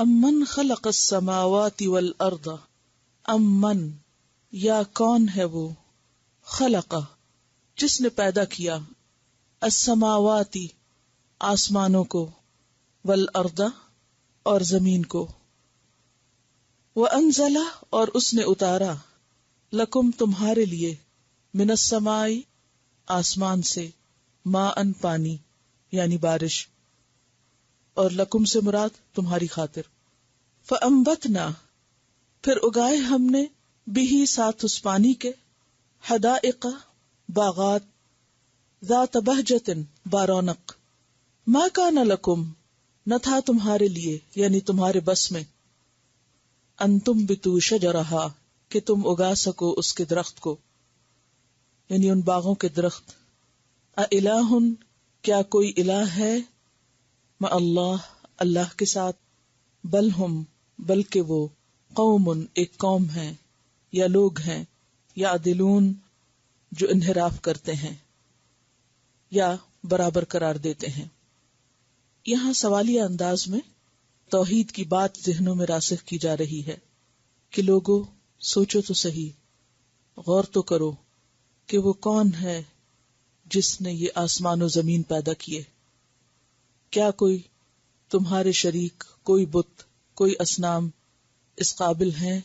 امن خلق السماوات والارض، امن یا کون ہے وہ، خلق جس نے پیدا کیا، السماواتی آسمانوں کو، والارض اور زمین کو، وانزل اور اس نے اتارا، لکم تمہارے لیے، من السماء آسمان سے، ماء پانی یعنی بارش، اور لکم سے مراد تمہاری خاطر، فانبتنا پھر اگائے ہم نے، بھی ساتھ اس پانی کے، حدائق باغات، ذات بہجت بارونق، ما کان لکم نہ تھا تمہارے لیے یعنی تمہارے بس میں، ان تنبتوا شجرہا کہ تم اگا سکو اس کے درخت کو، یعنی ان باغوں کے درخت، اِلٰہ کیا کوئی الہ ہے، مع اللہ اللہ کے ساتھ، بل ہم بلکہ وہ، قوم ایک قوم ہے، یا لوگ ہیں، یعدلون جو انحراف کرتے ہیں یا برابر قرار دیتے ہیں۔ یہاں سوالیہ انداز میں توحید کی بات ذہنوں میں راسخ کی جا رہی ہے کہ لوگوں سوچو تو صحیح، غور تو کرو کہ وہ کون ہے جس نے یہ آسمان و زمین پیدا کیے۔ کیا کوئی تمہارے شریک، کوئی بت، کوئی اصنام اس قابل ہیں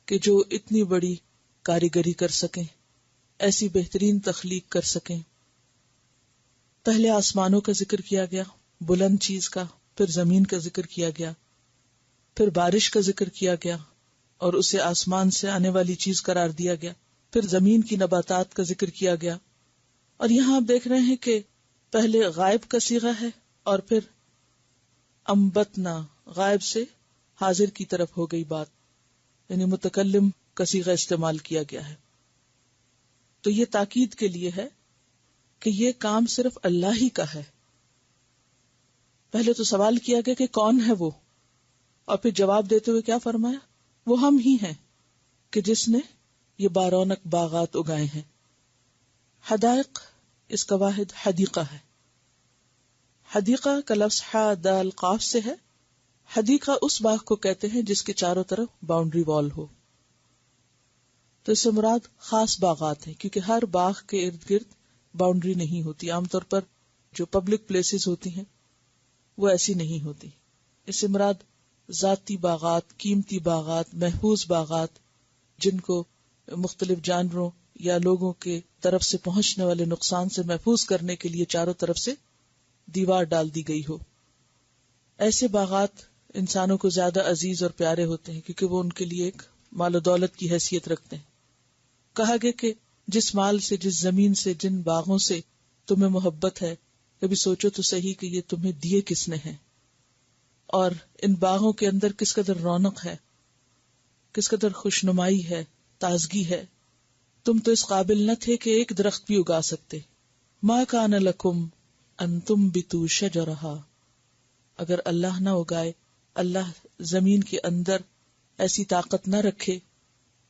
کہ جو اتنی بڑی کاریگری کر سکیں، ایسی بہترین تخلیق کر سکیں؟ پہلے آسمانوں کا ذکر کیا گیا، بلند چیز کا، پھر زمین کا ذکر کیا گیا، پھر بارش کا ذکر کیا گیا اور اسے آسمان سے آنے والی چیز قرار دیا گیا، پھر زمین کی نباتات کا ذکر کیا گیا، اور یہاں آپ دیکھ رہے ہیں کہ پہلے غائب کا صیغہ ہے اور پھر انبتنا، غائب سے حاضر کی طرف ہو گئی بات، یعنی متکلم کا صیغہ استعمال کیا گیا ہے۔ تو یہ تاکید کے لیے ہے کہ یہ کام صرف اللہ ہی کا ہے۔ پہلے تو سوال کیا گیا کہ کون ہے وہ، اور پھر جواب دیتے ہوئے کیا فرمایا، وہ ہم ہی ہیں کہ جس نے یہ بارونق باغات اگائے ہیں۔ حدائق اس کا واحد حدیقہ ہے۔ حدیقہ کا لفظ حا دال قاف سے ہے۔ حدیقہ اس باغ کو کہتے ہیں جس کے چاروں طرف باؤنڈری وال ہو۔ تو اس سے مراد خاص باغات ہیں، کیونکہ ہر باغ کے ارد گرد باؤنڈری نہیں ہوتی۔ عام طور پر جو پبلک پلیسز ہوتی ہیں وہ ایسی نہیں ہوتی۔ اس سے مراد ذاتی باغات، قیمتی باغات، محفوظ باغات، جن کو مختلف جانوروں یا لوگوں کے طرف سے پہنچنے والے نقصان سے محفوظ کرنے کے لیے چاروں طرف سے دیوار ڈال دی گئی ہو۔ ایسے باغات انسانوں کو زیادہ عزیز اور پیارے ہوتے ہیں کیونکہ وہ ان کے لیے ایک مال و دولت کی حیثیت رکھتے ہیں۔ کہا گیا کہ جس مال سے، جس زمین سے، جن باغوں سے تمہیں محبت ہے، کبھی سوچو تو صحیح کہ یہ تمہیں دیے کس نے ہیں، اور ان باغوں کے اندر کس قدر رونق ہے، کس قدر خوشنمائی ہے، تازگی ہے۔ تم تو اس قابل نہ تھے کہ ایک درخت بھی اگا سکتے۔ ما کان لکم ان تنبتوا شجرہا، اگر اللہ نہ اگائے، اللہ زمین کے اندر ایسی طاقت نہ رکھے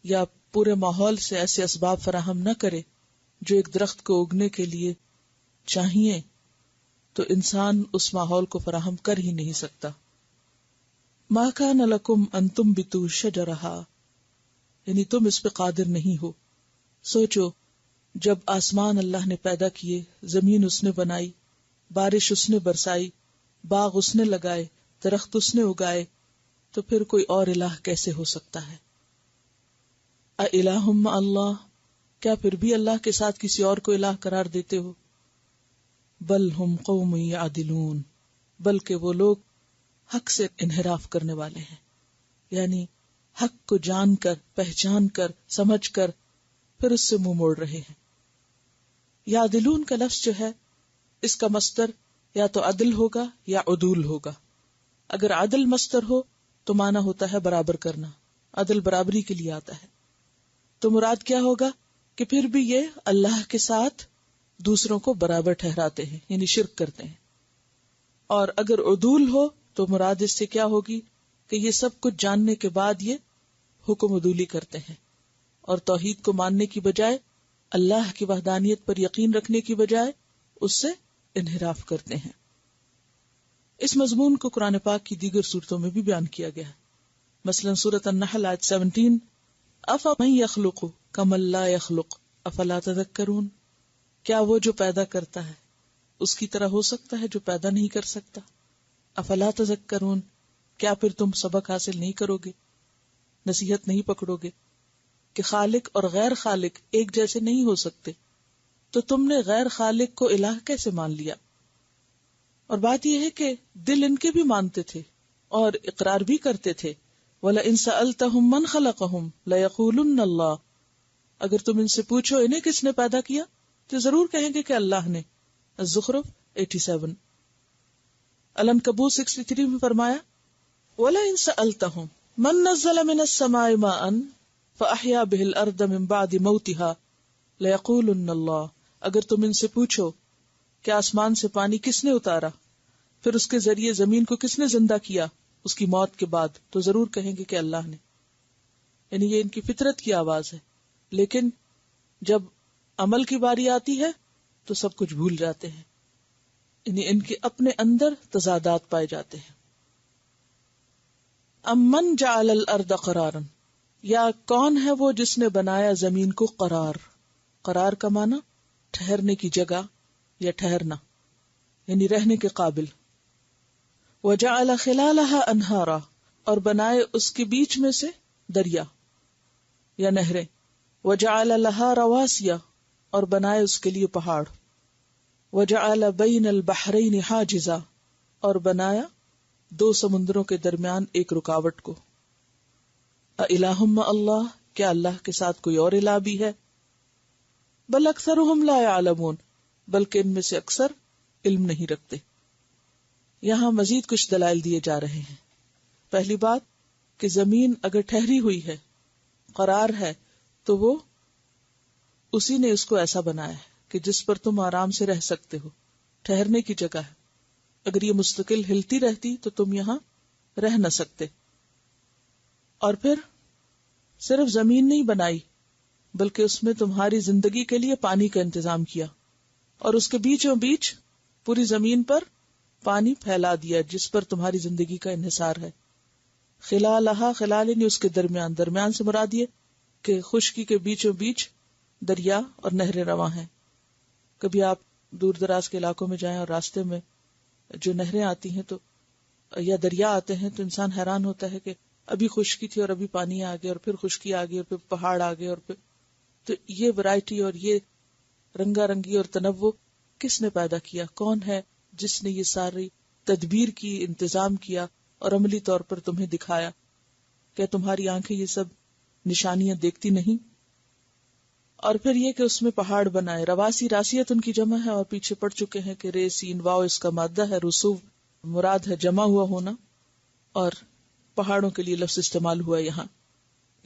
یا پورے ماحول سے ایسے اسباب فراہم نہ کرے جو ایک درخت کو اگنے کے لیے چاہیے، تو انسان اس ماحول کو فراہم کر ہی نہیں سکتا۔ ما کان لکم ان تنبتوا شجرہا، یعنی تم اس پہ قادر نہیں ہو۔ سوچو، جب آسمان اللہ نے پیدا کیے، زمین اس نے بنائی، بارش اس نے برسائی، باغ اس نے لگائے، درخت اس نے اگائے، تو پھر کوئی اور الہ کیسے ہو سکتا ہے؟ اِلٰہ مع اللہ، کیا پھر بھی اللہ کے ساتھ کسی اور کو الہ قرار دیتے ہو؟ بل ہم قوم یعدلون، بلکہ وہ لوگ حق سے انحراف کرنے والے ہیں، یعنی حق کو جان کر، پہچان کر، سمجھ کر پھر اس سے منہ موڑ رہے ہیں۔ یعدلون کا لفظ جو ہے اس کا مصدر یا تو عدل ہوگا یا عدول ہوگا۔ اگر عدل مصدر ہو تو معنی ہوتا ہے برابر کرنا، عدل برابری کے لیے آتا ہے، تو مراد کیا ہوگا کہ پھر بھی یہ اللہ کے ساتھ دوسروں کو برابر ٹھہراتے ہیں، یعنی شرک کرتے ہیں۔ اور اگر عدول ہو تو مراد اس سے کیا ہوگی کہ یہ سب کچھ جاننے کے بعد یہ حکم عدولی کرتے ہیں اور توحید کو ماننے کی بجائے، اللہ کی وحدانیت پر یقین رکھنے کی بجائے اس سے انحراف کرتے ہیں۔ اس مضمون کو قرآن پاک کی دیگر صورتوں میں بھی بیان کیا گیا ہے. مثلا سورۃ النحل آیت 17 افمن یخلق کمن لا یخلق افلا تذکرون، کیا وہ جو پیدا کرتا ہے اس کی طرح ہو سکتا ہے جو پیدا نہیں کر سکتا؟ افلا تذکرون، کیا پھر تم سبق حاصل نہیں کرو گے، نصیحت نہیں پکڑو گے کہ خالق اور غیر خالق ایک جیسے نہیں ہو سکتے، تو تم نے غیر خالق کو الہ کیسے مان لیا؟ اور بات یہ ہے کہ دل ان کے بھی مانتے تھے اور اقرار بھی کرتے تھے. وَلَئِن سَأَلْتَهُم مَّنْ خَلَقَهُمْ لَيَقُولُنَّ اللَّهُ، اگر تم ان سے پوچھو انہیں کس نے پیدا کیا تو ضرور کہیں گے کہ اللہ نے. الزخرف 87. العنکبوت 63 میں فرمایا وَلَئِن سَأَلْتَهُم مَّن نَّزَّلَ مِنَ السَّمَاءِ مَاءً فَأَحْيَا بِهِ الْأَرْضَ مِن بَعْدِ مَوْتِهَا لَيَقُولُنَّ اللَّهُ، اگر تم ان سے پوچھو کہ آسمان سے پانی کس نے اتارا، پھر اس کے ذریعے زمین کو کس نے زندہ کیا اس کی موت کے بعد، تو ضرور کہیں گے کہ اللہ نے. یعنی یہ ان کی فطرت کی آواز ہے، لیکن جب عمل کی باری آتی ہے تو سب کچھ بھول جاتے ہیں، یعنی ان کے اپنے اندر تضادات پائے جاتے ہیں. امن جعل الارض قرارا، یا کون ہے وہ جس نے بنایا زمین کو قرار. قرار کا معنی ٹھہرنے کی جگہ یا ٹھہرنا، یعنی رہنے کے قابل. وجعل خلالها انہارا، اور بنائے اس کے بیچ میں سے دریا یا نہریں. وجعل لها رواسیا، اور بنائے اس کے لیے پہاڑ. وجعل بین البحرین حاجزا، اور بنایا دو سمندروں کے درمیان ایک رکاوٹ کو. اِلٰہٌ مع اللہ، کیا اللہ کے ساتھ کوئی اور الہ بھی ہے؟ بل اکثرهم لا يعلمون، بلکہ ان میں سے اکثر علم نہیں رکھتے. یہاں مزید کچھ دلائل دیے جا رہے ہیں. پہلی بات کہ زمین اگر ٹھہری ہوئی ہے، قرار ہے، تو وہ اسی نے اس کو ایسا بنایا ہے کہ جس پر تم آرام سے رہ سکتے ہو، ٹھہرنے کی جگہ ہے. اگر یہ مستقل ہلتی رہتی تو تم یہاں رہ نہ سکتے. اور پھر صرف زمین نہیں بنائی، بلکہ اس میں تمہاری زندگی کے لیے پانی کا انتظام کیا، اور اس کے بیچوں بیچ پوری زمین پر پانی پھیلا دیا جس پر تمہاری زندگی کا انحصار ہے. خلالہا، خلال یعنی اس کے درمیان، درمیان سے مراد یہ کہ خشکی کے بیچوں بیچ دریا اور نہریں رواں ہیں. کبھی آپ دور دراز کے علاقوں میں جائیں اور راستے میں جو نہریں آتی ہیں تو یا دریا آتے ہیں تو انسان حیران ہوتا ہے کہ ابھی خشکی تھی اور ابھی پانی آ گیا، اور پھر خشکی آ گئی، اور پھر پہاڑ آ گئے، اور پھر تو یہ ورائٹی اور یہ رنگا رنگی اور تنوع کس نے پیدا کیا؟ کون ہے جس نے یہ ساری تدبیر کی، انتظام کیا اور عملی طور پر تمہیں دکھایا؟ کیا تمہاری آنکھیں یہ سب نشانیاں دیکھتی نہیں؟ اور پھر یہ کہ اس میں پہاڑ بنائے. رواسی، راسیت ان کی جمع ہے، اور پیچھے پڑ چکے ہیں کہ رے سین واو اس کا مادہ ہے. رسوب مراد ہے جمع ہوا ہونا، اور پہاڑوں کے لیے لفظ استعمال ہوا یہاں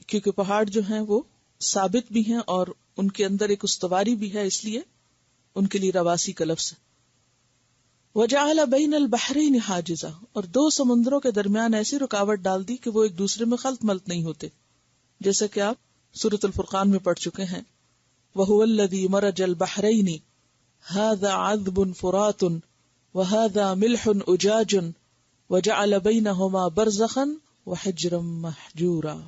کیونکہ پہاڑ جو ہیں وہ ثابت بھی ہیں اور ان کے اندر ایک استواری بھی ہے، اس لیے ان کے لیے رواسی کا لفظ ہے. وجعل بین البحرین حاجزا، اور دو سمندروں کے درمیان ایسی رکاوٹ ڈال دی کہ وہ ایک دوسرے میں خلط ملط نہیں ہوتے، جیسا کہ آپ سورۃ الفرقان میں پڑھ چکے ہیں. وَهُوَ الَّذِي مَرَجَ الْبَحْرَيْنِ هَذَا عَذْبٌ فُرَاتٌ وَهَذَا مِلْحٌ أُجَاجٌ وَجَعَلَ بَيْنَهُمَا بَرْزَخًا وَحِجْرًا مَحْجُورًا.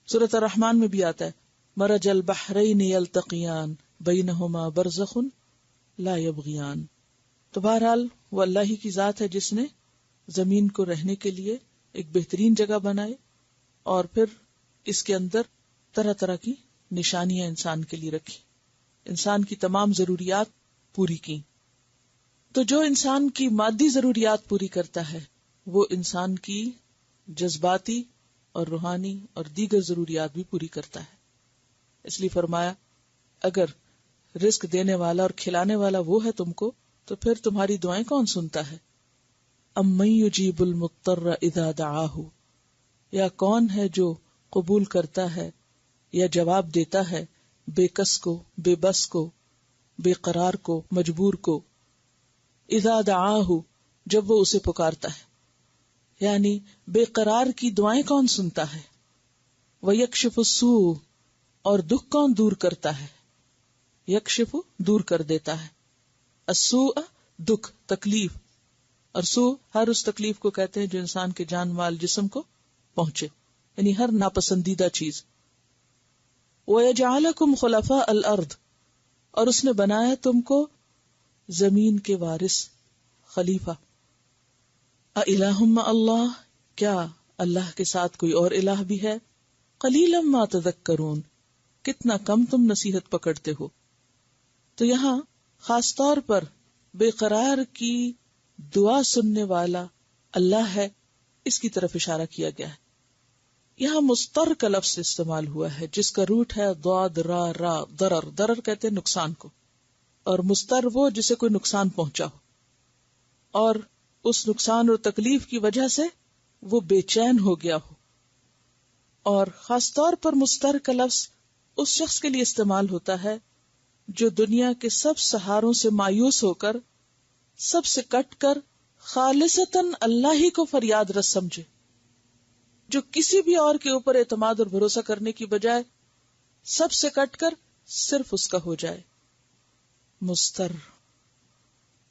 سورۃ الرحمن میں بھی آتا ہے مَرَجَ الْبَحْرَيْنِ يَلْتَقِيَانِ بَيْنَهُمَا بَرْزَخٌ لَا يَبْغِيَانِ. تو بہرحال وہ اللہ ہی کی ذات ہے جس نے زمین کو رہنے کے لیے ایک بہترین جگہ بنائی، اور پھر اس کے اندر طرح طرح کی نشانیاں انسان کے لیے رکھی، انسان کی تمام ضروریات پوری کی. تو جو انسان کی مادی ضروریات پوری کرتا ہے وہ انسان کی جذباتی اور روحانی اور دیگر ضروریات بھی پوری کرتا ہے. اس لیے فرمایا اگر رزق دینے والا اور کھلانے والا وہ ہے تم کو، تو پھر تمہاری دعائیں کون سنتا ہے؟ امن یجیب المضطر اذا دعاہ، یا کون ہے جو قبول کرتا ہے یا جواب دیتا ہے بے کس کو، بے بس کو، بے قرار کو، مجبور کو. اذا دعاہ، جب وہ اسے پکارتا ہے، یعنی بے قرار کی دعائیں کون سنتا ہے. ویکشف السوء، اور دکھ کون دور کرتا ہے. یکشف دور کر دیتا ہے، السوء دکھ، تکلیف. اور سو ہر اس تکلیف کو کہتے ہیں جو انسان کے جان مال جسم کو پہنچے، یعنی ہر ناپسندیدہ چیز۔ وَيَجْعَلَكُمْ خُلَفَاءَ الْأَرْضِ، اور اس نے بنایا تم کو زمین کے وارث، خلیفہ۔ أَإِلَٰهٌ مَّعَ اللَّهِ، کیا اللہ کے ساتھ کوئی اور الہ بھی ہے؟ قَلِيلًا مَا تَذَكَّرُونَ، کتنا کم تم نصیحت پکڑتے ہو۔ تو یہاں خاص طور پر بے قرار کی دعا سننے والا اللہ ہے، اس کی طرف اشارہ کیا گیا ہے۔ یہاں مستر کا لفظ استعمال ہوا ہے جس کا روٹ ہے ضاد را را، ضرر، ضرر کہتے ہیں نقصان کو، اور مستر وہ جسے کوئی نقصان پہنچا ہو اور اس نقصان اور تکلیف کی وجہ سے وہ بے چین ہو گیا ہو۔ اور خاص طور پر مستر کا لفظ اس شخص کے لیے استعمال ہوتا ہے جو دنیا کے سب سہاروں سے مایوس ہو کر، سب سے کٹ کر خالصتاً اللہ ہی کو فریاد رس سمجھے، جو کسی بھی اور کے اوپر اعتماد اور بھروسہ کرنے کی بجائے سب سے کٹ کر صرف اس کا ہو جائے۔ مستر،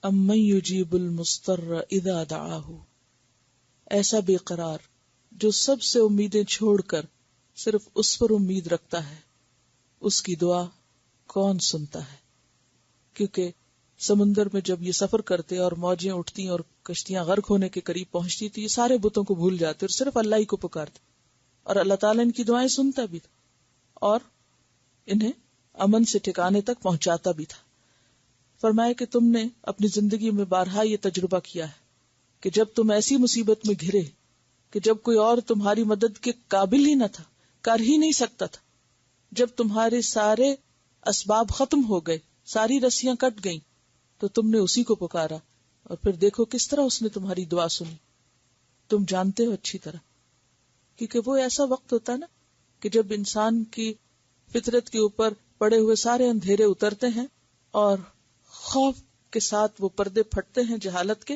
امن یجیب المستر اذا دعاہ، ایسا بے قرار جو سب سے امیدیں چھوڑ کر صرف اس پر امید رکھتا ہے، اس کی دعا کون سنتا ہے؟ کیونکہ سمندر میں جب یہ سفر کرتے اور موجیں اٹھتی اور کشتیاں غرق ہونے کے قریب پہنچتی تو یہ سارے بتوں کو بھول جاتے اور صرف اللہ ہی کو پکارتے، اور اللہ تعالیٰ ان کی دعائیں سنتا بھی تھا اور انہیں امن سے ٹھکانے تک پہنچاتا بھی تھا۔ فرمایا کہ تم نے اپنی زندگی میں بارہا یہ تجربہ کیا ہے کہ جب تم ایسی مصیبت میں گھرے کہ جب کوئی اور تمہاری مدد کے قابل ہی نہ تھا، کر ہی نہیں سکتا تھا، جب تمہارے سارے اسباب ختم ہو گئے، ساری رسیاں کٹ گئیں، تو تم نے اسی کو پکارا اور پھر دیکھو کس طرح اس نے تمہاری دعا سنی۔ تم جانتے ہو اچھی طرح، کیونکہ وہ ایسا وقت ہوتا ہے نا کہ جب انسان کی فطرت کے اوپر پڑے ہوئے سارے اندھیرے اترتے ہیں اور خوف کے ساتھ وہ پردے پھٹتے ہیں جہالت کے،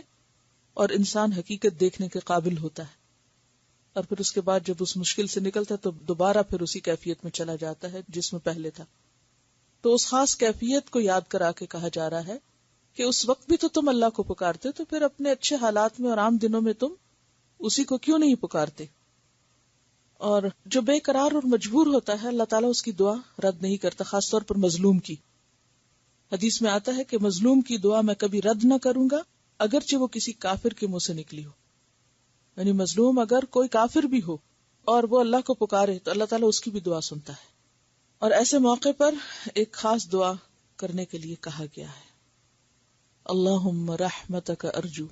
اور انسان حقیقت دیکھنے کے قابل ہوتا ہے، اور پھر اس کے بعد جب اس مشکل سے نکلتا ہے تو دوبارہ پھر اسی کیفیت میں چلا جاتا ہے جس میں پہلے تھا۔ تو اس خاص کیفیت کو یاد کرا کے کہا جا رہا ہے کہ اس وقت بھی تو تم اللہ کو پکارتے، تو پھر اپنے اچھے حالات میں اور عام دنوں میں تم اسی کو کیوں نہیں پکارتے؟ اور جو بے قرار اور مجبور ہوتا ہے اللہ تعالیٰ اس کی دعا رد نہیں کرتا، خاص طور پر مظلوم کی۔ حدیث میں آتا ہے کہ مظلوم کی دعا میں کبھی رد نہ کروں گا اگرچہ وہ کسی کافر کے منہ سے نکلی ہو۔ یعنی مظلوم اگر کوئی کافر بھی ہو اور وہ اللہ کو پکارے تو اللہ تعالیٰ اس کی بھی دعا سنتا ہے۔ اور ایسے موقع پر ایک خاص دعا کرنے کے لیے کہا گیا ہے، اللہم رحمتک ارجو،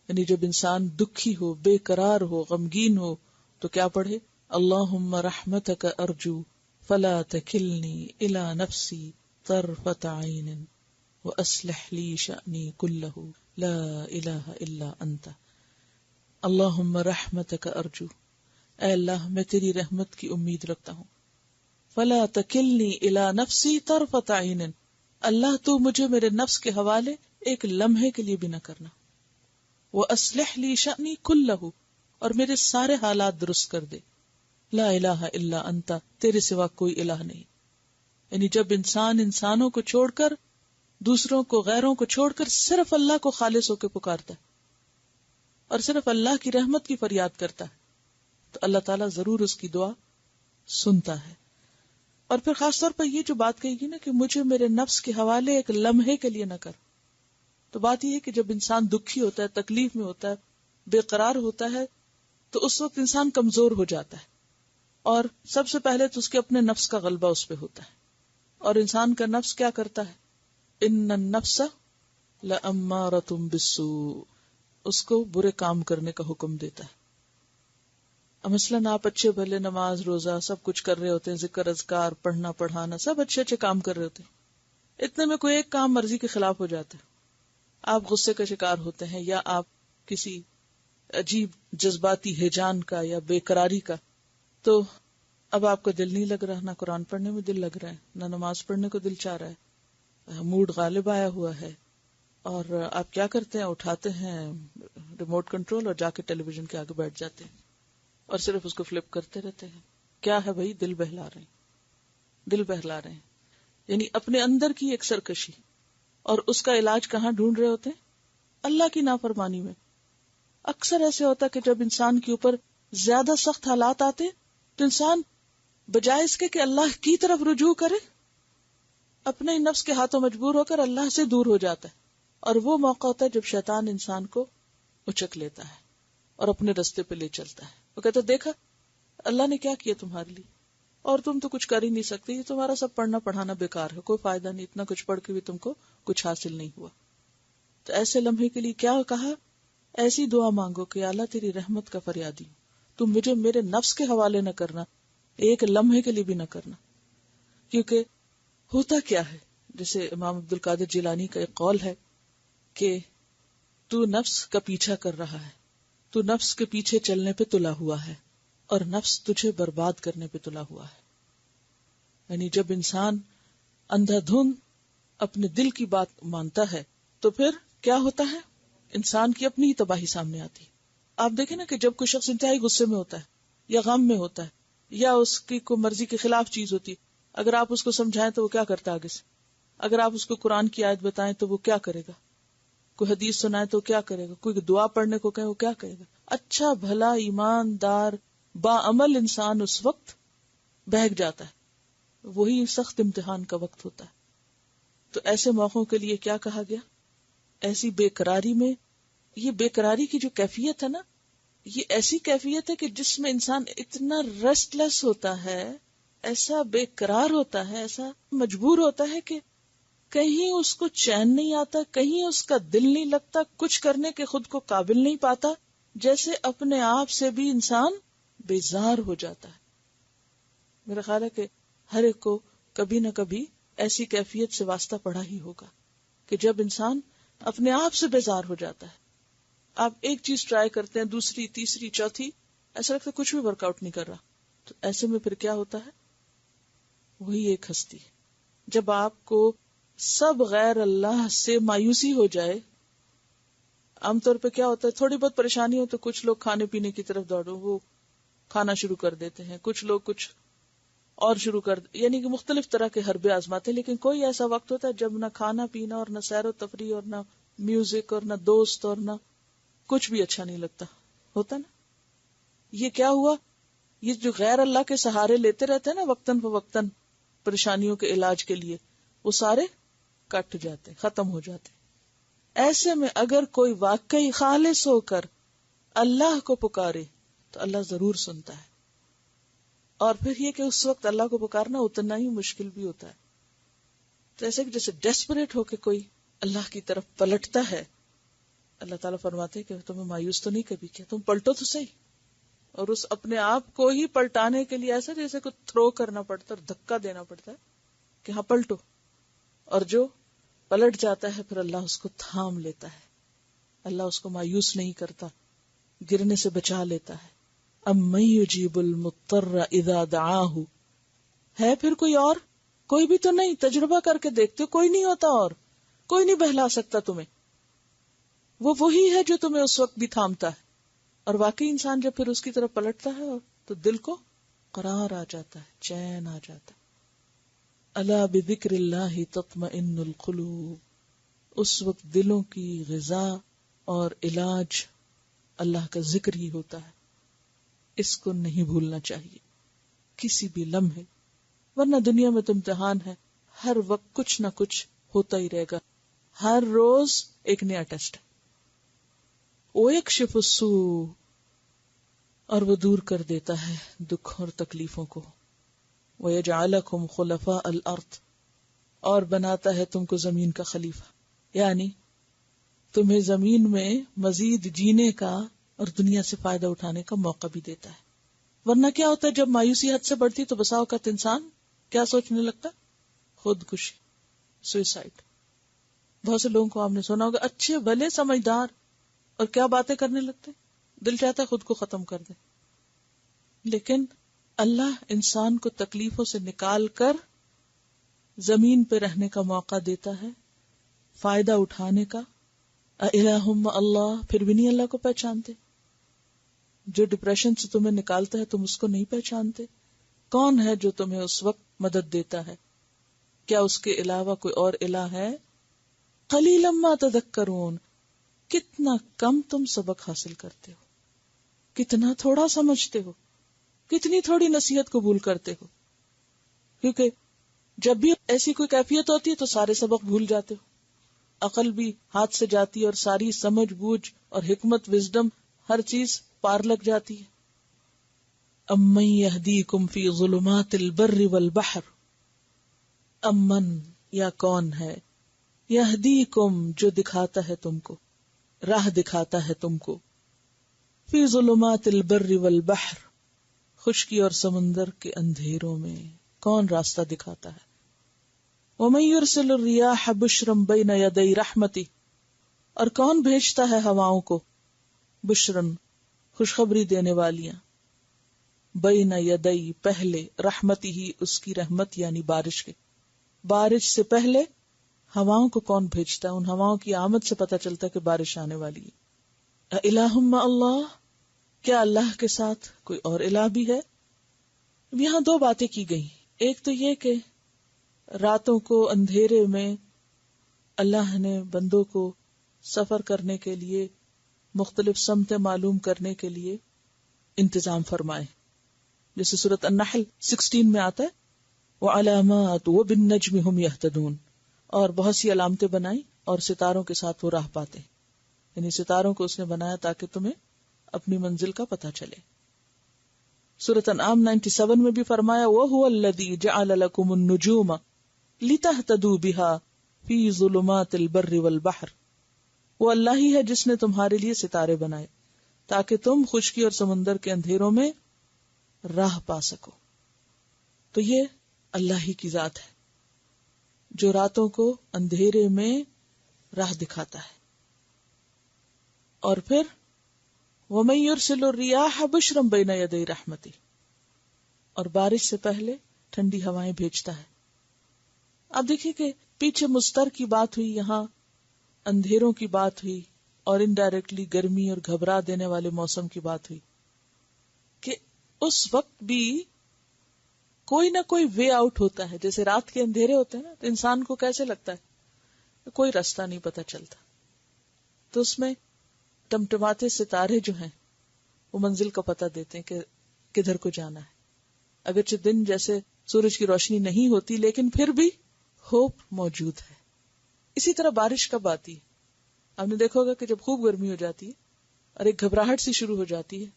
یعنی جب انسان دکھی ہو، بے قرار ہو، غمگین ہو تو کیا پڑھے؟ اللہم رحمتک ارجو فلا تکلنی الی نفسی طرفت عین واصلح لی شأنی کلہ لا الہ الا انت۔ اللہم رحمتک ارجو، اے اللہ میں تیری رحمت کی امید رکھتا ہوں، فلا تکلنی الی نفسی طرفت عین، اللہ تو مجھے میرے نفس کے حوالے ایک لمحے کے لیے بھی نہ کرنا، وَأَصْلِحْ لِي شَأْنِي كُلَّهُ، اور میرے سارے حالات درست کر دے، لا الہ الا انت، تیرے سوا کوئی الہ نہیں۔ یعنی جب انسان انسانوں کو چھوڑ کر، دوسروں کو، غیروں کو چھوڑ کر صرف اللہ کو خالص ہو کے پکارتا ہے اور صرف اللہ کی رحمت کی فریاد کرتا ہے تو اللہ تعالیٰ ضرور اس کی دعا سنتا ہے۔ اور پھر خاص طور پر یہ جو بات کہی گی نا کہ مجھے میرے نفس کے حوالے ایک لمحے کے لیے نہ کر، تو بات یہ ہے کہ جب انسان دکھی ہوتا ہے، تکلیف میں ہوتا ہے، بے قرار ہوتا ہے، تو اس وقت انسان کمزور ہو جاتا ہے، اور سب سے پہلے تو اس کے اپنے نفس کا غلبہ اس پہ ہوتا ہے، اور انسان کا نفس کیا کرتا ہے؟ ان النفس لامارۃ بالسوء، اس کو برے کام کرنے کا حکم دیتا ہے۔ اب مثلاً آپ اچھے بھلے نماز روزہ سب کچھ کر رہے ہوتے ہیں، ذکر اذکار پڑھنا پڑھانا سب اچھے اچھے کام کر رہے ہوتے ہیں، اتنے میں کوئی ایک کام مرضی کے خلاف ہو جاتا ہے، آپ غصے کا شکار ہوتے ہیں یا آپ کسی عجیب جذباتی ہیجان کا یا بے قراری کا، تو اب آپ کا دل نہیں لگ رہا، نہ قرآن پڑھنے میں دل لگ رہا ہے، نہ نماز پڑھنے کو دل چاہ رہا ہے، موڈ غالب آیا ہوا ہے، اور آپ کیا کرتے ہیں؟ اٹھاتے ہیں ریموٹ کنٹرول اور جا کے ٹیلی ویژن کے آگے بیٹھ جاتے ہیں اور صرف اس کو فلپ کرتے رہتے ہیں۔ کیا ہے بھائی؟ دل بہلا رہے ہیں، دل بہلا رہے ہیں، یعنی اپنے اندر کی ایک سرکشی، اور اس کا علاج کہاں ڈھونڈ رہے ہوتے ہیں؟ اللہ کی نافرمانی میں، اکثر ایسے ہوتا ہے کہ جب انسان کے اوپر زیادہ سخت حالات آتے تو انسان بجائے اس کے کہ اللہ کی طرف رجوع کرے، اپنے نفس کے ہاتھوں مجبور ہو کر اللہ سے دور ہو جاتا ہے. اور وہ موقع ہوتا ہے جب شیطان انسان کو اچک لیتا ہے اور اپنے رستے پہ لے چلتا ہے. وہ کہتا ہے دیکھا اللہ نے کیا کیا تمہارے لیے، اور تم تو کچھ کر ہی نہیں سکتی، یہ تمہارا سب پڑھنا پڑھانا بیکار ہے، کوئی فائدہ نہیں، اتنا کچھ پڑھ کے بھی تم کو کچھ حاصل نہیں ہوا. تو ایسے لمحے کے لیے کیا کہا؟ ایسی دعا مانگو کہ اللہ تیری رحمت کا فریادی ہوں، تم مجھے میرے نفس کے حوالے نہ کرنا، ایک لمحے کے لیے بھی نہ کرنا. کیونکہ ہوتا کیا ہے، جیسے امام عبد القادر جیلانی کا ایک قول ہے کہ تو نفس کا پیچھا کر رہا ہے، تو نفس کے پیچھے چلنے پہ تلا ہوا ہے، اور نفس تجھے برباد کرنے پہ تلا ہوا ہے. یعنی جب انسان اندھا دھند اپنے دل کی بات مانتا ہے تو پھر کیا ہوتا ہے، انسان کی اپنی ہی تباہی سامنے آتی ہے. آپ دیکھیں نا کہ جب کوئی شخص انتہائی غصے میں ہوتا ہے یا غم میں ہوتا ہے یا اس کی کوئی مرضی کے خلاف چیز ہوتی ہے، اگر آپ اس کو سمجھائیں تو وہ کیا کرتا ہے آگے سے؟ اگر آپ اس کو قرآن کی آیت بتائیں تو وہ کیا کرے گا؟ کوئی حدیث سنائے تو کیا کرے گا؟ کوئی دعا پڑھنے کو کہے وہ کیا کرے گا؟ اچھا بھلا ایماندار باعمل انسان اس وقت بہک جاتا ہے. وہی سخت امتحان کا وقت ہوتا ہے. تو ایسے موقعوں کے لیے کیا کہا گیا؟ ایسی بے قراری میں، یہ بے قراری کی جو کیفیت ہے نا، یہ ایسی کیفیت ہے کہ جس میں انسان اتنا ریسٹ لیس ہوتا ہے، ایسا بے قرار ہوتا ہے، ایسا مجبور ہوتا ہے کہ کہیں اس کو چین نہیں آتا، کہیں اس کا دل نہیں لگتا، کچھ کرنے کے خود کو قابل نہیں پاتا، جیسے اپنے آپ سے بھی انسان بیزار ہو جاتا ہے. میرا خیال ہے کہ ہر ایک کو کبھی نہ کبھی ایسی کیفیت سے واسطہ پڑا ہی ہوگا کہ جب انسان اپنے آپ سے بیزار ہو جاتا ہے. آپ ایک چیز ٹرائی کرتے ہیں، دوسری تیسری چوتھی، ایسا لگتا ہے کچھ بھی ورک آؤٹ نہیں کر رہا. تو ایسے میں پھر کیا ہوتا ہے؟ وہی ایک ہستی جب آپ کو سب غیر اللہ سے مایوسی ہو جائے. عام طور پہ کیا ہوتا ہے، تھوڑی بہت پریشانی ہو تو کچھ لوگ کھانے پینے کی طرف دوڑو، وہ کھانا شروع کر دیتے ہیں، کچھ لوگ کچھ اور شروع یعنی کہ مختلف طرح کے حربے آزماتے ہیں. لیکن کوئی ایسا وقت ہوتا ہے جب نہ کھانا پینا اور نہ سیر و تفریح اور نہ میوزک اور نہ دوست اور نہ کچھ بھی اچھا نہیں لگتا ہوتا نا. یہ کیا ہوا؟ یہ جو غیر اللہ کے سہارے لیتے رہتے ہیں نا وقتاً فوقتاً پریشانیوں کے علاج کے لیے، وہ سارے کٹ جاتے، ختم ہو جاتے. ایسے میں اگر کوئی واقعی خالص ہو کر اللہ کو پکارے تو اللہ ضرور سنتا ہے. اور پھر یہ کہ اس وقت اللہ کو پکارنا اتنا ہی مشکل بھی ہوتا ہے. تو ایسے کہ جیسے ڈیسپریٹ ہو کے کوئی اللہ کی طرف پلٹتا ہے، اللہ تعالیٰ فرماتے ہیں کہ تمہیں مایوس تو نہیں کبھی کیا، تم پلٹو تو صحیح. اور اس اپنے آپ کو ہی پلٹانے کے لیے ایسا جیسے کوئی تھرو کرنا پڑتا ہے، دھکا دینا پڑتا ہے کہ ہاں پلٹو. اور جو پلٹ جاتا ہے پھر اللہ اس کو تھام لیتا ہے، اللہ اس کو مایوس نہیں کرتا، گرنے سے بچا لیتا ہے. امن یجیب المضطر اذا دعاہ، ہے پھر کوئی اور؟ کوئی بھی تو نہیں. تجربہ کر کے دیکھتے کوئی نہیں ہوتا، اور کوئی نہیں بہلا سکتا تمہیں. وہ وہی ہے جو تمہیں اس وقت بھی تھامتا ہے. اور واقعی انسان جب پھر اس کی طرف پلٹتا ہے تو دل کو قرار آ جاتا ہے، چین آ جاتا ہے. الا بذکر اللہ تطمئن القلوب، اس وقت دلوں کی غذا اور علاج اللہ کا ذکر ہی ہوتا ہے. اس کو نہیں بھولنا چاہیے کسی بھی لمحے، ورنہ دنیا میں تو امتحان ہے، ہر وقت کچھ نہ کچھ ہوتا ہی رہے گا، ہر روز ایک نیا ٹیسٹ ہے. وَيَكْشِفُ السُّوءَ، اور وہ دور کر دیتا ہے دکھ اور تکلیفوں کو. وَيَجْعَلَكُمْ خُلَفَاءَ الْأَرْضِ، اور بناتا ہے تم کو زمین کا خلیفہ، یعنی تمہیں زمین میں مزید جینے کا اور دنیا سے فائدہ اٹھانے کا موقع بھی دیتا ہے. ورنہ کیا ہوتا ہے جب مایوسی حد سے بڑھتی تو بسا اوقات انسان کیا سوچنے لگتا؟ خودکشی، سوئسائڈ. بہت سے لوگوں کو آپ نے سنا ہوگا اچھے بھلے سمجھدار، اور کیا باتیں کرنے لگتے، دل چاہتا ہے خود کو ختم کر دے. لیکن اللہ انسان کو تکلیفوں سے نکال کر زمین پہ رہنے کا موقع دیتا ہے، فائدہ اٹھانے کا. الہم اللہ، پھر بھی نہیں اللہ کو پہچانتے. جو ڈپریشن سے تمہیں نکالتا ہے تم اس کو نہیں پہچانتے. کون ہے جو تمہیں اس وقت مدد دیتا ہے؟ کیا اس کے علاوہ کوئی اور الہ ہے؟ قلیلا ما تذکرون، کتنا کم تم سبق حاصل کرتے ہو، کتنا تھوڑا سمجھتے ہو، کتنی تھوڑی نصیحت قبول کرتے ہو. کیونکہ جب بھی ایسی کوئی کیفیت ہوتی ہے تو سارے سبق بھول جاتے ہو، عقل بھی ہاتھ سے جاتی ہے اور ساری سمجھ بوجھ اور حکمت وزڈم ہر چیز پار لگ جاتی ہے. امن یہدیکم فی ظلمات البر والبحر، امن یا کون ہے، یہدیکم جو دکھاتا ہے تم کو، راہ دکھاتا ہے تم کو، فی ظلمات البر والبحر، خشکی اور سمندر کے اندھیروں میں کون راستہ دکھاتا ہے. وَمَن يُرْسِلُ الرِّيَاحَ بُشْرًا بَيْنَ يَدَيْ رَحْمَتِهِ، اور کون بھیجتا ہے ہواؤں کو، بشرن خوشخبری دینے والیاں، بین یدئی پہلے، رحمتی ہی اس کی رحمت یعنی بارش کے، بارش سے پہلے ہواؤں کو کون بھیجتا ہے، ان ہواؤں کی آمد سے پتہ چلتا ہے کہ بارش آنے والی ہے. الہ مع اللہ، کیا اللہ کے ساتھ کوئی اور الہ بھی ہے؟ یہاں دو باتیں کی گئی. ایک تو یہ کہ راتوں کو اندھیرے میں اللہ نے بندوں کو سفر کرنے کے لیے مختلف سمتیں معلوم کرنے کے لیے انتظام فرمائے، جیسے سورۃ النحل 16 میں آتا ہے وعلامات وبالنجم هم يهتدون، اور بہت سی علامتیں بنائی اور ستاروں کے ساتھ وہ راہ پاتے ہیں. یعنی ستاروں کو اس نے بنایا تاکہ تمہیں اپنی منزل کا پتہ چلے. سورۃ انعام 97 میں بھی فرمایا وَهُوَ الَّذِي جَعَلَ لَكُمُ النُّجُومَ لِتَهْتَدُوا بِهَا فِي ظُلُمَاتِ الْبَرِّ وَالْبَحْرِ، وہ اللہ ہی ہے جس نے تمہارے لیے ستارے بنائے تاکہ تم خشکی اور سمندر کے اندھیروں میں راہ پا سکو. تو یہ اللہ ہی کی ذات ہے جو راتوں کو اندھیرے میں راہ دکھاتا ہے. اور پھر وَمَن يُرْسِلُ الرِّيَاحَ بُشْرًا بَيْنَ يَدَيْ رَحْمَتِهِ، اور بارش سے پہلے ٹھنڈی ہوائیں بھیجتا ہے. اب دیکھیں کہ پیچھے مستر کی بات ہوئی، یہاں اندھیروں کی بات ہوئی، اور انڈائریکٹلی گرمی اور گھبرا دینے والے موسم کی بات ہوئی کہ اس وقت بھی کوئی نہ کوئی وے آؤٹ ہوتا ہے. جیسے رات کے اندھیرے ہوتے ہیں نا تو انسان کو کیسے لگتا ہے کوئی راستہ نہیں پتا چلتا، تو اس میں ٹمٹماتے ستارے جو ہیں وہ منزل کا پتہ دیتے ہیں کہ کدھر کو جانا ہے. اگرچہ دن جیسے سورج کی روشنی نہیں ہوتی لیکن پھر بھی ہوپ موجود ہے. اسی طرح بارش کب آتی ہے؟ آپ نے دیکھا ہوگا کہ جب خوب گرمی ہو جاتی ہے اور ایک گھبراہٹ سی شروع ہو جاتی ہے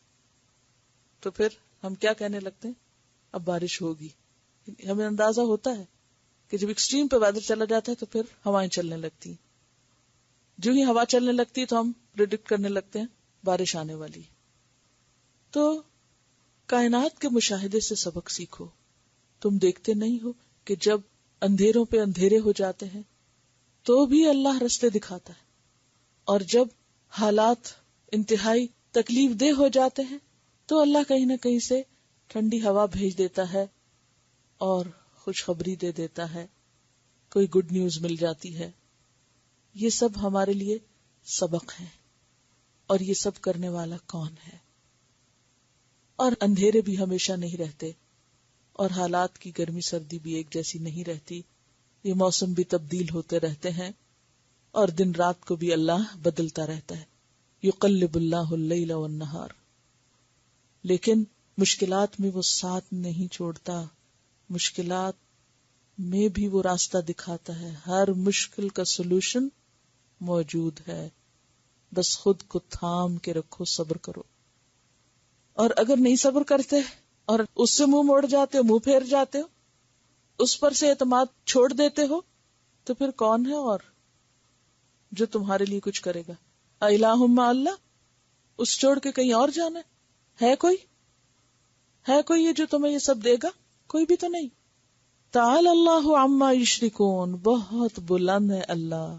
تو پھر ہم کیا کہنے لگتے ہیں، اب بارش ہوگی. ہمیں اندازہ ہوتا ہے کہ جب ایکسٹریم پہ ویدر چلا جاتا ہے تو پھر ہوائیں چلنے لگتی ہیں. جو ہی ہوا چلنے لگتی ہے تو ہم پریڈکٹ کرنے لگتے ہیں بارش آنے والی. تو کائنات کے مشاہدے سے سبق سیکھو. تم دیکھتے نہیں ہو کہ جب اندھیروں پہ اندھیرے ہو جاتے ہیں تو بھی اللہ رستے دکھاتا ہے، اور جب حالات انتہائی تکلیف دہ ہو جاتے ہیں تو اللہ کہیں نہ کہیں سے ٹھنڈی ہوا بھیج دیتا ہے اور خوشخبری دے دیتا ہے، کوئی گڈ نیوز مل جاتی ہے. یہ سب ہمارے لیے سبق ہے. اور یہ سب کرنے والا کون ہے؟ اور اندھیرے بھی ہمیشہ نہیں رہتے، اور حالات کی گرمی سردی بھی ایک جیسی نہیں رہتی. یہ موسم بھی تبدیل ہوتے رہتے ہیں، اور دن رات کو بھی اللہ بدلتا رہتا ہے. یقلب اللہ اللیل والنہار. لیکن مشکلات میں وہ ساتھ نہیں چھوڑتا، مشکلات میں بھی وہ راستہ دکھاتا ہے. ہر مشکل کا سولوشن موجود ہے، بس خود کو تھام کے رکھو، صبر کرو. اور اگر نہیں صبر کرتے اور اس سے منہ موڑ جاتے ہو، منہ پھیر جاتے ہو، اس پر سے اعتماد چھوڑ دیتے ہو، تو پھر کون ہے اور جو تمہارے لیے کچھ کرے گا؟ الہ مع اللہ، اس چھوڑ کے کہیں اور جانا ہے کوئی؟ ہے کوئی یہ جو تمہیں یہ سب دے گا؟ کوئی بھی تو نہیں. تعالی اللہ عما یشرکون، بہت بلند ہے اللہ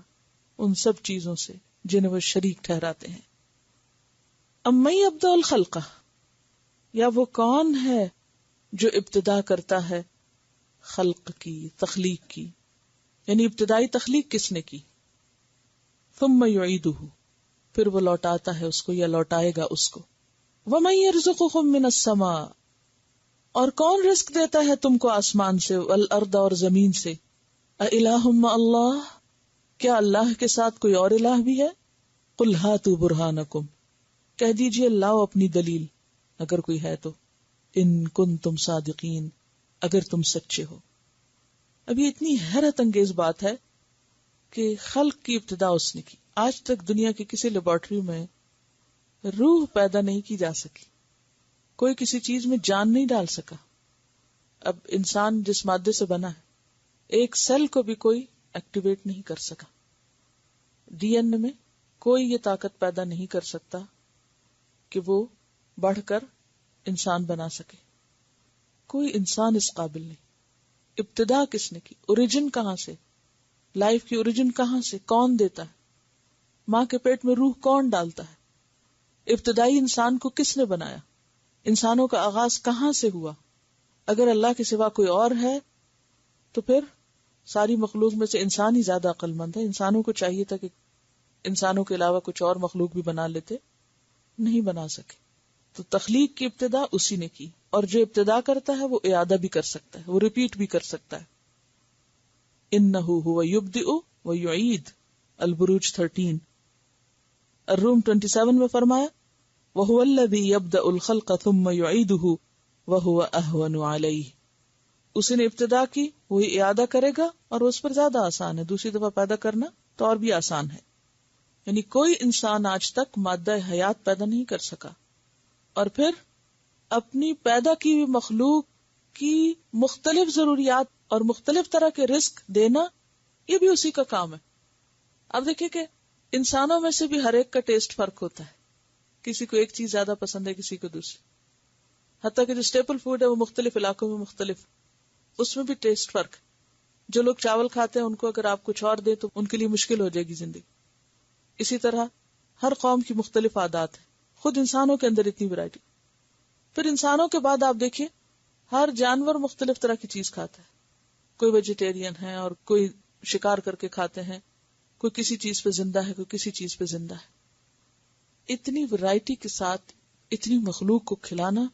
ان سب چیزوں سے جنہیں وہ شریک ٹھہراتے ہیں. امن یبدأ الخلق، یا وہ کون ہے جو ابتدا کرتا ہے خلق کی، تخلیق کی، یعنی ابتدائی تخلیق کس نے کی. ثم یعیدہ، پھر وہ لوٹاتا ہے اس کو یا لوٹائے گا اس کو. ومن یرزقکم من السماء، اور کون رزق دیتا ہے تم کو آسمان سے، والارض، اور زمین سے. االہ مع اللہ، کیا اللہ کے ساتھ کوئی اور الہ بھی ہے؟ قل ہاتوا برہانکم، کہہ دیجئے لاؤ اپنی دلیل اگر کوئی ہے تو، ان کنتم صادقین، اگر تم سچے ہو۔ اب یہ اتنی حیرت انگیز بات ہے کہ خلق کی ابتدا اس نے کی۔ آج تک دنیا کی کسی لیبارٹری میں روح پیدا نہیں کی جا سکی، کوئی کسی چیز میں جان نہیں ڈال سکا۔ اب انسان جس مادے سے بنا ہے، ایک سیل کو بھی کوئی ایکٹیویٹ نہیں کر سکا۔ ڈی این اے میں کوئی یہ طاقت پیدا نہیں کر سکتا کہ وہ بڑھ کر انسان بنا سکے۔ کوئی انسان اس قابل نہیں۔ ابتدا کس نے کی؟ اوریجن کہاں سے؟ لائف کی اوریجن کہاں سے؟ کون دیتا ہے؟ ماں کے پیٹ میں روح کون ڈالتا ہے؟ ابتدائی انسان کو کس نے بنایا؟ انسانوں کا آغاز کہاں سے ہوا؟ اگر اللہ کے سوا کوئی اور ہے تو پھر ساری مخلوق میں سے انسان ہی زیادہ عقل مند ہے۔ انسانوں کو چاہیے تھا کہ انسانوں کے علاوہ کچھ اور مخلوق بھی بنا لیتے، نہیں بنا سکے۔ تو تخلیق کی ابتدا اسی نے کی، اور جو ابتدا کرتا ہے وہ اعادہ بھی کر سکتا ہے، وہ ریپیٹ بھی کر سکتا ہے۔ انہ هو یبدئ و یعید، البروج 13۔ الروم 27 میں فرمایا وَهُوَ الَّذِي يَبْدَأُ الْخَلْقَ ثُمَّ يُعِيدُهُ وَهُوَ أَهْوَنُ عَلَيْهِ، اس نے ابتدا کی، وہی اعادہ کرے گا، اور اس پر زیادہ آسان ہے۔ دوسری دفعہ پیدا کرنا تو اور بھی آسان ہے۔ یعنی کوئی انسان آج تک مادہ حیات پیدا نہیں کر سکا، اور پھر اپنی پیدا کی ہوئی مخلوق کی مختلف ضروریات اور مختلف طرح کے رزق دینا، یہ بھی اسی کا کام ہے۔ اب دیکھیں کہ انسانوں میں سے بھی ہر ایک کا ٹیسٹ فرق ہوتا ہے، کسی کو ایک چیز زیادہ پسند ہے، کسی کو دوسری، حتیٰ کہ جو اسٹیپل فوڈ ہے وہ مختلف علاقوں میں مختلف، اس میں بھی ٹیسٹ فرق۔ جو لوگ چاول کھاتے ہیں ان کو اگر آپ کچھ اور دیں تو ان کے لیے مشکل ہو جائے گی زندگی۔ اسی طرح ہر قوم کی مختلف عادات ہیں، خود انسانوں کے اندر اتنی ورائٹی۔ پھر انسانوں کے بعد آپ دیکھیے ہر جانور مختلف طرح کی چیز کھاتا ہے، کوئی ویجیٹیرین ہے اور کوئی شکار کر کے کھاتے ہیں، کوئی کسی چیز پہ زندہ ہے، کوئی کسی چیز پہ زندہ ہے۔ اتنی ورائٹی کے ساتھ اتنی مخلوق کو کھلانا،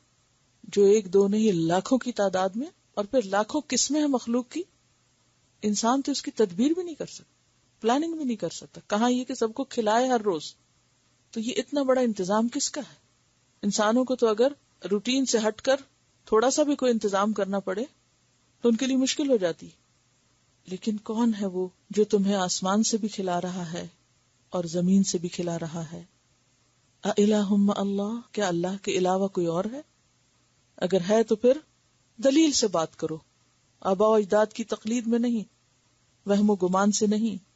جو ایک دو نہیں لاکھوں کی تعداد میں، اور پھر لاکھوں قسمیں ہیں مخلوق کی، انسان تو اس کی تدبیر بھی نہیں کر سکتا، پلاننگ بھی نہیں کر سکتا، کہاں یہ کہ سب کو کھلائے ہر روز۔ تو یہ اتنا بڑا انتظام کس کا ہے؟ انسانوں کو تو اگر روٹین سے ہٹ کر تھوڑا سا بھی کوئی انتظام کرنا پڑے تو ان کے لیے مشکل ہو جاتی ہے۔ لیکن کون ہے وہ جو تمہیں آسمان سے بھی کھلا رہا ہے اور زمین سے بھی کھلا رہا ہے؟ اِلٰہٌ مع اللہ، کیا اللہ کے علاوہ کوئی اور ہے؟ اگر ہے تو پھر دلیل سے بات کرو، آباء و اجداد کی تقلید میں نہیں، وہم و گمان سے نہیں۔